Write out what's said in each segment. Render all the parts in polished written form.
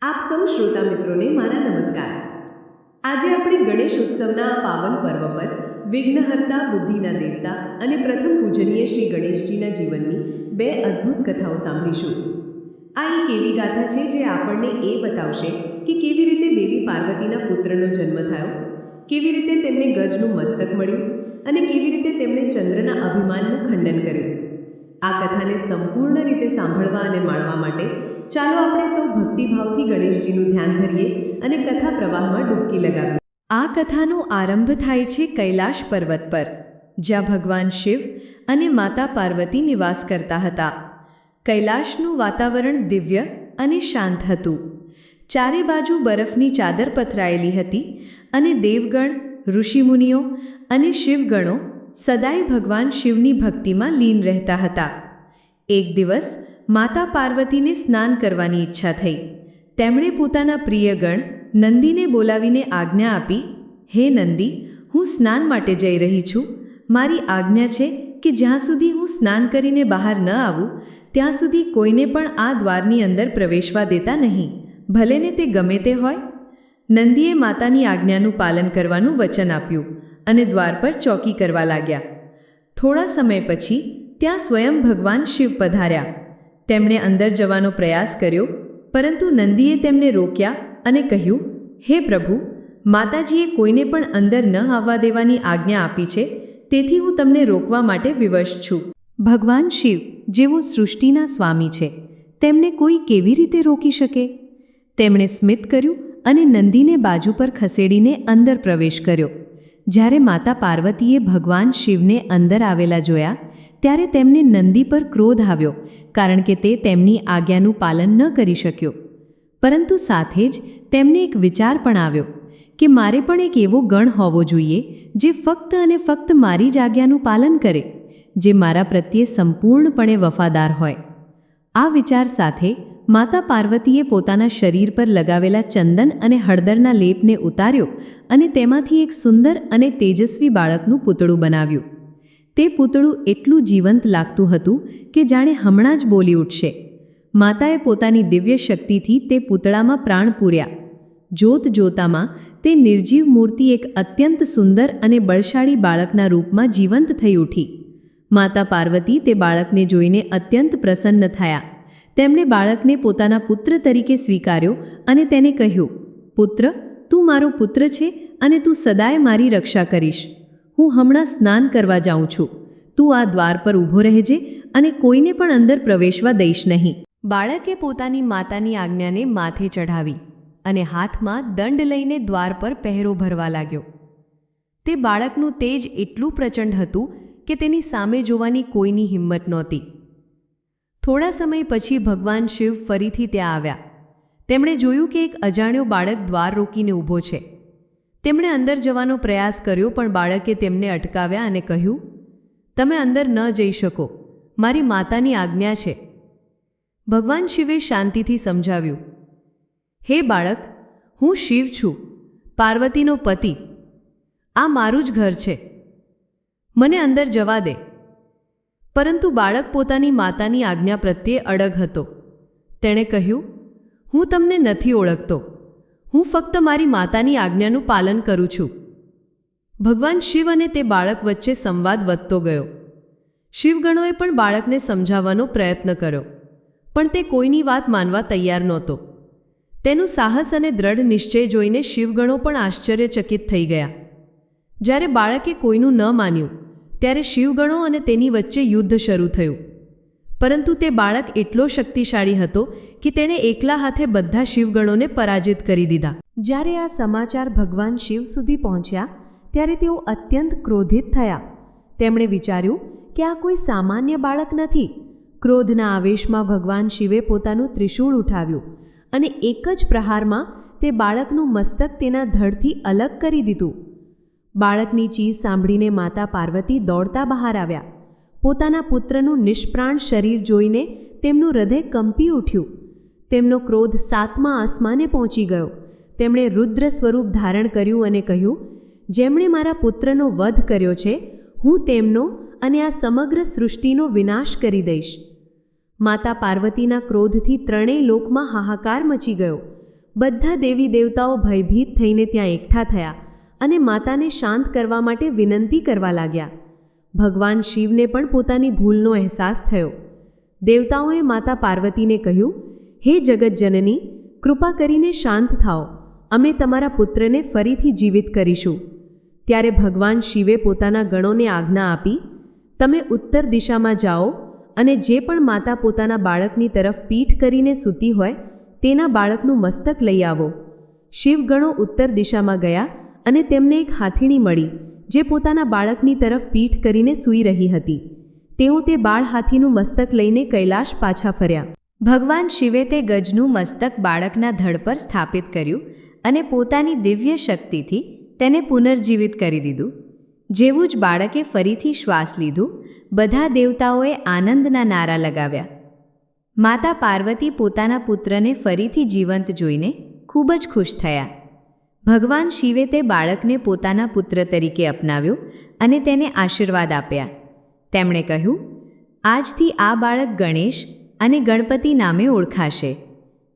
આપ સૌ શ્રોતા મિત્રોને મારા નમસ્કાર। આજે આપણે ગણેશ ઉત્સવના આ પાવન પર્વ પર વિઘ્નહર્તા, બુદ્ધિના દેવતા અને પ્રથમ પૂજનીય શ્રી ગણેશજીના જીવનની બે અદ્ભુત કથાઓ સાંભળીશું। આ એક એવી ગાથા છે જે આપણને એ બતાવશે કે કેવી રીતે દેવી પાર્વતીના પુત્રનો જન્મ થયો, કેવી રીતે તેમને ગજનું મસ્તક મળ્યું અને કેવી રીતે તેમણે ચંદ્રના અભિમાનનું ખંડન કર્યું। આ કથાને સંપૂર્ણ રીતે સાંભળવા અને માણવા માટે ચાલો આપણે સૌ ભક્તિભાવથી ગણેશજીનું ધ્યાન ધરીએ અને કથા પ્રવાહમાં ડૂબકી લગાવીએ। આ કથાનો આરંભ થાય છે કૈલાશ પર્વત પર, જ્યાં ભગવાન શિવ અને માતા પાર્વતી નિવાસ કરતા હતા। કૈલાશનું વાતાવરણ દિવ્ય અને શાંત હતું। ચારે બાજુ બરફની ચાદર પથરાયેલી હતી અને દેવગણ, ઋષિમુનિઓ અને શિવગણો સદાય ભગવાન શિવની ભક્તિમાં લીન રહેતા હતા। એક દિવસ માતા પાર્વતીને સ્નાન કરવાની ઈચ્છા થઈ। તેમણે પોતાના પ્રિય ગણ નંદીને બોલાવીને આજ્ઞા આપી, હે નંદી, હું સ્નાન માટે જઈ રહી છું। મારી આજ્ઞા છે કે જ્યાં સુધી હું સ્નાન કરીને બહાર ન આવું ત્યાં સુધી કોઈને પણ આ દ્વારની અંદર પ્રવેશવા દેતા નહીં, ભલે ને તે ગમે તે હોય। નંદીએ માતાની આજ્ઞાનું પાલન કરવાનું વચન આપ્યું અને દ્વાર પર ચોકી કરવા લાગ્યા। થોડા સમય પછી ત્યાં સ્વયં ભગવાન શિવ પધાર્યા। તેમણે અંદર જવાનો પ્રયાસ કર્યો, પરંતુ નંદીએ તેમને રોક્યા અને કહ્યું, હે પ્રભુ, માતાજીએ કોઈને પણ અંદર ન આવવા દેવાની આજ્ઞા આપી છે, તેથી હું તમને રોકવા માટે વિવશ છું। ભગવાન શિવ, જેઓ સૃષ્ટિના સ્વામી છે, તેમને કોઈ કેવી રીતે રોકી શકે? તેમણે સ્મિત કર્યું અને નંદીને બાજુ પર ખસેડીને અંદર પ્રવેશ કર્યો। જ્યારે માતા પાર્વતીએ ભગવાન શિવને અંદર આવેલા જોયા ત્યારે તેમને નંદી પર ક્રોધ આવ્યો, કારણ કે તે તેમની આજ્ઞાનું પાલન ન કરી શક્યો। પરંતુ સાથે જ તેમને એક વિચાર પણ આવ્યો કે મારે પણ એક એવો ગણ હોવો જોઈએ જે ફક્ત અને ફક્ત મારી જ આજ્ઞાનું પાલન કરે, જે મારા પ્રત્યે સંપૂર્ણપણે વફાદાર હોય। આ વિચાર સાથે માતા પાર્વતીએ પોતાના શરીર પર લગાવેલા ચંદન અને હળદરના લેપને ઉતાર્યો અને તેમાંથી એક સુંદર અને તેજસ્વી બાળકનું પૂતળું બનાવ્યું। તે પૂતળું એટલું જીવંત લાગતું હતું કે જાણે હમણાં જ બોલી ઉઠશે। માતાએ પોતાની દિવ્ય શક્તિથી તે પૂતળામાં પ્રાણ પૂર્યા। જોત જોતામાં તે નિર્જીવ મૂર્તિ એક અત્યંત સુંદર અને બળશાળી બાળકના રૂપમાં જીવંત થઈ ઉઠી। માતા પાર્વતી તે બાળકને જોઈને અત્યંત પ્રસન્ન થયા। તેમણે બાળકને પોતાના પુત્ર તરીકે સ્વીકાર્યો અને તેને કહ્યું, પુત્ર, તું મારો પુત્ર છે અને તું સદાય મારી રક્ષા કરીશ। હું હમણાં સ્નાન કરવા જાઉં છું, તું આ દ્વાર પર ઊભો રહેજે અને કોઈને પણ અંદર પ્રવેશવા દઈશ નહીં। બાળકે પોતાની માતાની આજ્ઞાને માથે ચઢાવી અને હાથમાં દંડ લઈને દ્વાર પર પહેરો ભરવા લાગ્યો। તે બાળકનું તેજ એટલું પ્રચંડ હતું કે તેની સામે જોવાની કોઈની હિંમત નહોતી। થોડા સમય પછી ભગવાન શિવ ફરીથી ત્યાં આવ્યા। તેમણે જોયું કે એક અજાણ્યો બાળક દ્વાર રોકીને ઊભો છે। તેમણે અંદર જવાનો પ્રયાસ કર્યો, પણ બાળકે તેમને અટકાવ્યા અને કહ્યું, તમે અંદર ન જઈ શકો, મારી માતાની આજ્ઞા છે। ભગવાન શિવે શાંતિથી સમજાવ્યું, હે બાળક, હું શિવ છું, પાર્વતીનો પતિ। આ મારું જ ઘર છે, મને અંદર જવા દે। પરંતુ બાળક પોતાની માતાની આજ્ઞા પ્રત્યે અડગ હતો। તેણે કહ્યું, હું તમને નથી ઓળખતો, હું ફક્ત મારી માતાની આજ્ઞાનું પાલન કરું છું। ભગવાન શિવ અને તે બાળક વચ્ચે સંવાદ વધતો ગયો। શિવગણોએ પણ બાળકને સમજાવવાનો પ્રયત્ન કર્યો, પણ તે કોઈની વાત માનવા તૈયાર નહોતો। તેનું સાહસ અને દ્રઢ નિશ્ચય જોઈને શિવગણો પણ આશ્ચર્યચકિત થઈ ગયા। જ્યારે બાળકે કોઈનું ન માન્યું ત્યારે શિવગણો અને તેની વચ્ચે યુદ્ધ શરૂ થયું। પરંતુ તે બાળક એટલો શક્તિશાળી હતો કે તેણે એકલા હાથે બધા શિવગણોને પરાજિત કરી દીધા। જ્યારે આ સમાચાર ભગવાન શિવ સુધી પહોંચ્યા ત્યારે તેઓ અત્યંત ક્રોધિત થયા। તેમણે વિચાર્યું કે આ કોઈ સામાન્ય બાળક નથી। ક્રોધના આવેશમાં ભગવાન શિવે પોતાનું ત્રિશૂળ ઉઠાવ્યું અને એક જ પ્રહારમાં તે બાળકનું મસ્તક તેના ધડથી અલગ કરી દીધું। બાળકની ચીસ સાંભળીને માતા પાર્વતી દોડતા બહાર આવ્યા। પોતાના પુત્રનું નિષ્પ્રાણ શરીર જોઈને તેમનું હૃદય કંપી ઉઠ્યું। તેમનો ક્રોધ 7મા આસમાને પહોંચી ગયો। તેમણે રુદ્ર સ્વરૂપ ધારણ કર્યું અને કહ્યું, જેમણે મારા પુત્રનો વધ કર્યો છે, હું તેમનો અને આ સમગ્ર સૃષ્ટિનો વિનાશ કરી દઈશ। માતા પાર્વતીના ક્રોધથી ત્રણેય લોકમાં હાહાકાર મચી ગયો। બધા દેવી દેવતાઓ ભયભીત થઈને ત્યાં એકઠા થયા અને માતાને શાંત કરવા માટે વિનંતી કરવા લાગ્યા. ભગવાન શિવને પણ પોતાની ભૂલનો અહેસાસ થયો. દેવતાઓએ માતા પાર્વતીને કહ્યું, હે જગતજનની, કૃપા કરીને શાંત થાઓ, અમે તમારા પુત્રને ફરીથી જીવિત કરીશું. ત્યારે ભગવાન શિવે પોતાના ગણોને આજ્ઞા આપી, તમે ઉત્તર દિશામાં જાઓ અને જે પણ માતા પોતાના બાળકની તરફ પીઠ કરીને સૂતી હોય તેના બાળકનું મસ્તક લઈ આવો. શિવગણો ઉત્તર દિશામાં ગયા અને તેમને એક હાથીણી મળી જે પોતાના બાળકની તરફ પીઠ કરીને સૂઈ રહી હતી. તેઓ તે બાળ હાથીનું મસ્તક લઈને કૈલાશ પાછા ફર્યા. ભગવાન શિવે તે ગજનું મસ્તક બાળકના ધડ પર સ્થાપિત કર્યું અને પોતાની દિવ્ય શક્તિથી તેને પુનર્જીવિત કરી દીધું. જેવું જ બાળકે ફરીથી શ્વાસ લીધું, બધા દેવતાઓએ આનંદના નારા લગાવ્યા. માતા પાર્વતી પોતાના પુત્રને ફરીથી જીવંત જોઈને ખૂબ જ ખુશ થયા. ભગવાન શિવે તે બાળકને પોતાના પુત્ર તરીકે અપનાવ્યો અને તેને આશીર્વાદ આપ્યા. તેમણે કહ્યું, આજથી આ બાળક ગણેશ અને ગણપતિ નામે ઓળખાશે.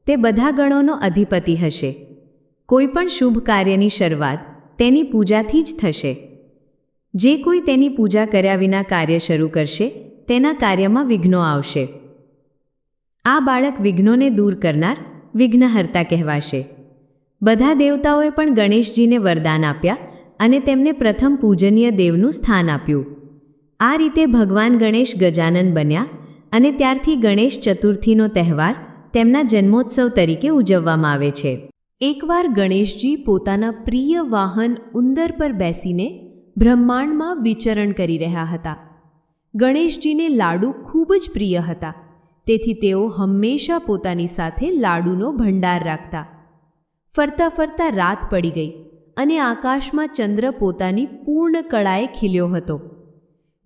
તે બધા ગણોનો અધિપતિ હશે. કોઈ પણ શુભ કાર્યની શરૂઆત તેની પૂજાથી જ થશે. જે કોઈ તેની પૂજા કર્યા વિના કાર્ય શરૂ કરશે તેના કાર્યમાં વિઘ્નો આવશે. આ બાળક વિઘ્નોને દૂર કરનાર વિઘ્નહર્તા કહેવાશે. બધા દેવતાઓએ પણ ગણેશજીને વરદાન આપ્યા અને તેમને પ્રથમ પૂજનીય દેવનું સ્થાન આપ્યું. આ રીતે ભગવાન ગણેશ ગજાનન બન્યા અને ત્યારથી ગણેશ ચતુર્થીનો તહેવાર તેમના જન્મોત્સવ તરીકે ઉજવવામાં આવે છે. એકવાર ગણેશજી પોતાના પ્રિય વાહન ઉંદર પર બેસીને બ્રહ્માંડમાં વિચરણ કરી રહ્યા હતા. ગણેશજીને લાડુ ખૂબ જ પ્રિય હતા, તેથી તેઓ હંમેશા પોતાની સાથે લાડુનો ભંડાર રાખતા. ફરતા ફરતા રાત પડી ગઈ અને આકાશમાં ચંદ્ર પોતાની પૂર્ણ કળાએ ખીલ્યો હતો.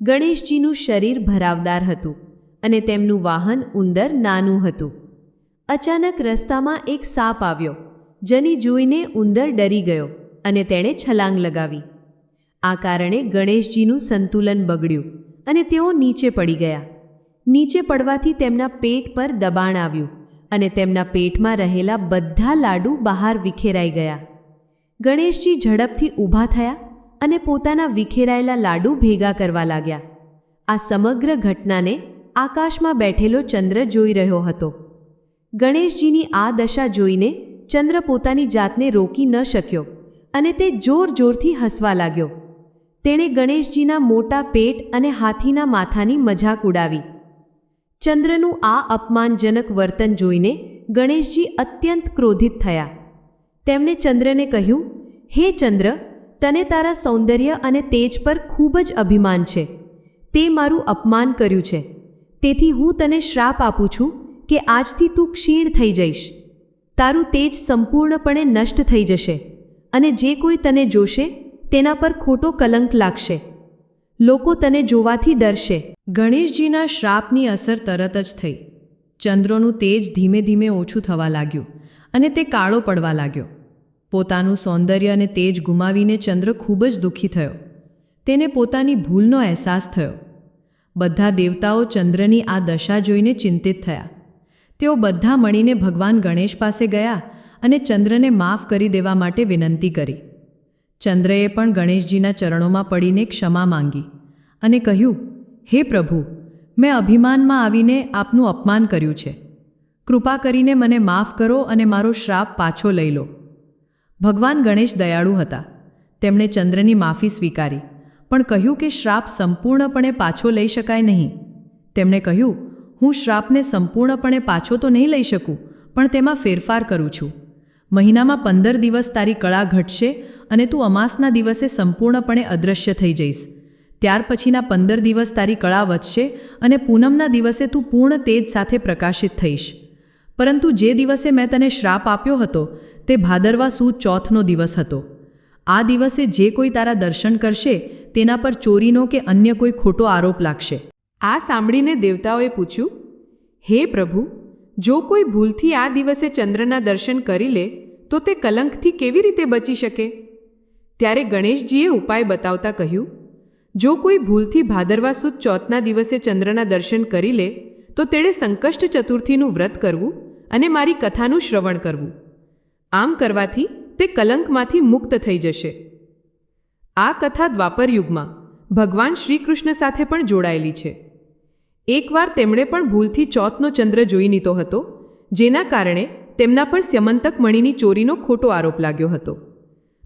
ગણેશજીનું શરીર ભરાવદાર હતું અને તેમનું વાહન ઉંદર નાનું હતું. અચાનક રસ્તામાં એક સાપ આવ્યો, જેને જોઈને ઉંદર ડરી ગયો અને તેણે છલાંગ લગાવી. આ કારણે ગણેશજીનું સંતુલન બગડ્યું અને તેઓ નીચે પડી ગયા. નીચે પડવાથી તેમના પેટ પર દબાણ આવ્યું અને તેમના પેટમાં રહેલા બધા લાડુ બહાર વિખેરાઈ ગયા. ગણેશજી ઝડપથી ઊભા થયા અને પોતાના વિખેરાયેલા લાડુ ભેગા કરવા લાગ્યા. આ સમગ્ર ઘટનાને આકાશમાં બેઠેલો ચંદ્ર જોઈ રહ્યો હતો. ગણેશજીની આ દશા જોઈને ચંદ્ર પોતાની જાતને રોકી ન શક્યો અને તે જોર જોરથી હસવા લાગ્યો. તેણે ગણેશજીના મોટા પેટ અને હાથીના માથાની મજાક ઉડાવી. ચંદ્રનું આ અપમાનજનક વર્તન જોઈને ગણેશજી અત્યંત ક્રોધિત થયા. તેમણે ચંદ્રને કહ્યું, હે ચંદ્ર, તને તારા સૌંદર્ય અને તેજ પર ખૂબ જ અભિમાન છે. તે મારું અપમાન કર્યું છે. તેથી હું તને શ્રાપ આપું છું કે આજથી તું ક્ષીણ થઈ જઈશ. તારું તેજ સંપૂર્ણપણે નષ્ટ થઈ જશે અને જે કોઈ તને જોશે તેના પર ખોટો કલંક લાગશે. લોકો તને જોવાથી ડરશે. ગણેશજીના શ્રાપની અસર તરત જ થઈ. ચંદ્રનું તેજ ધીમે ધીમે ઓછું થવા લાગ્યું અને તે કાળો પડવા લાગ્યો. પોતાનું સૌંદર્ય અને તેજ ગુમાવીને ચંદ્ર ખૂબ જ દુઃખી થયો. તેને પોતાની ભૂલનો અહેસાસ થયો. બધા દેવતાઓ ચંદ્રની આ દશા જોઈને ચિંતિત થયા. તેઓ બધા મળીને ભગવાન ગણેશ પાસે ગયા અને ચંદ્રને માફ કરી દેવા માટે વિનંતી કરી. ચંદ્રએ પણ ગણેશજીના ચરણોમાં પડીને ક્ષમા માંગી અને કહ્યું, હે પ્રભુ, મેં અભિમાનમાં આવીને આપનું અપમાન કર્યું છે. કૃપા કરીને મને માફ કરો અને મારો શ્રાપ પાછો લઈ લો. ભગવાન ગણેશ દયાળુ હતા. તેમણે ચંદ્રની માફી સ્વીકારી, પણ કહ્યું કે શ્રાપ સંપૂર્ણપણે પાછો લઈ શકાય નહીં. તેમણે કહ્યું, હું શ્રાપને સંપૂર્ણપણે પાછો તો નહીં લઈ શકું, પણ તેમાં ફેરફાર કરું છું. મહિનામાં 15 દિવસ તારી કળા ઘટશે અને તું અમાસના દિવસે સંપૂર્ણપણે અદૃશ્ય થઈ જઈશ. ત્યાર પછીના 15 દિવસ તારી કળા વધશે અને પૂનમના દિવસે તું પૂર્ણ તેજ સાથે પ્રકાશિત થઈશ. પરંતુ જે દિવસે મેં તને શ્રાપ આપ્યો હતો તે ભાદરવા સુદ ચોથનો દિવસ હતો. આ દિવસે જે કોઈ તારા દર્શન કરશે તેના પર ચોરીનો કે અન્ય કોઈ ખોટો આરોપ લાગશે. આ સાંભળીને દેવતાઓએ પૂછ્યું, હે પ્રભુ, જો કોઈ ભૂલથી આ દિવસે ચંદ્રના દર્શન કરી લે તો તે કલંકથી કેવી રીતે બચી શકે? ત્યારે ગણેશજીએ ઉપાય બતાવતા કહ્યું, જો કોઈ ભૂલથી ભાદરવા સુદ ચોથના દિવસે ચંદ્રના દર્શન કરી લે તો તેણે સંકષ્ટ ચતુર્થીનું વ્રત કરવું અને મારી કથાનું શ્રવણ કરવું. આમ કરવાથી તે કલંકમાંથી મુક્ત થઈ જશે. આ કથા દ્વાપર યુગમાં ભગવાન શ્રીકૃષ્ણ સાથે પણ જોડાયેલી છે. એકવાર તેમણે પણ ભૂલથી ચોથનો ચંદ્ર જોઈ લીધો હતો, જેના કારણે તેમના પર સ્યમંતક મણીની ચોરીનો ખોટો આરોપ લાગ્યો હતો.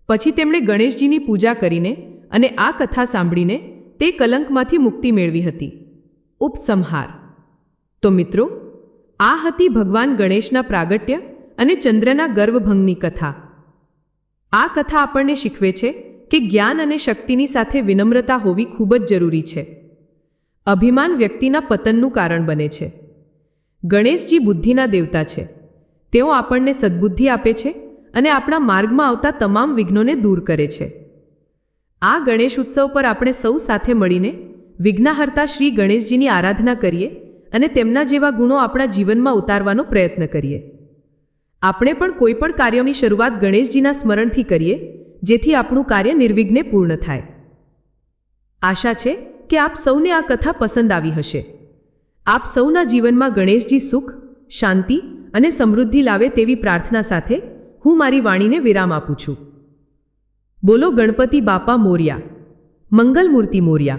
પછી તેમણે ગણેશજીની પૂજા કરીને અને આ કથા સાંભળીને તે કલંકમાંથી મુક્તિ મેળવી હતી. ઉપસંહાર. તો મિત્રો, આ હતી ભગવાન ગણેશના પ્રાગટ્ય અને ચંદ્રના ગર્વભંગની કથા. આ કથા આપણને શીખવે છે કે જ્ઞાન અને શક્તિની સાથે વિનમ્રતા હોવી ખૂબ જ જરૂરી છે. અભિમાન વ્યક્તિના પતનનું કારણ બને છે. ગણેશજી બુદ્ધિના દેવતા છે. તેઓ આપણને સદ્બુદ્ધિ આપે છે અને આપણા માર્ગમાં આવતા તમામ વિઘ્નોને દૂર કરે છે. આ ગણેશ ઉત્સવ પર આપણે સૌ સાથે મળીને વિઘ્નહર્તા શ્રી ગણેશજીની આરાધના કરીએ અને તેમના જેવા ગુણો આપણા જીવનમાં ઉતારવાનો પ્રયત્ન કરીએ. આપણે પણ કોઈ પણ કાર્યોની શરૂઆત ગણેશજીના સ્મરણથી કરીએ, જેથી આપણું કાર્ય નિર્વિઘ્ને પૂર્ણ થાય. આશા છે કે આપ સૌને આ કથા પસંદ આવી હશે. આપ સૌના જીવનમાં ગણેશજી સુખ, શાંતિ અને સમૃદ્ધિ લાવે તેવી પ્રાર્થના સાથે હું મારી વાણીને વિરામ આપું છું. બોલો ગણપતિ બાપા મોર્યા. મંગલમૂર્તિ મોર્યા.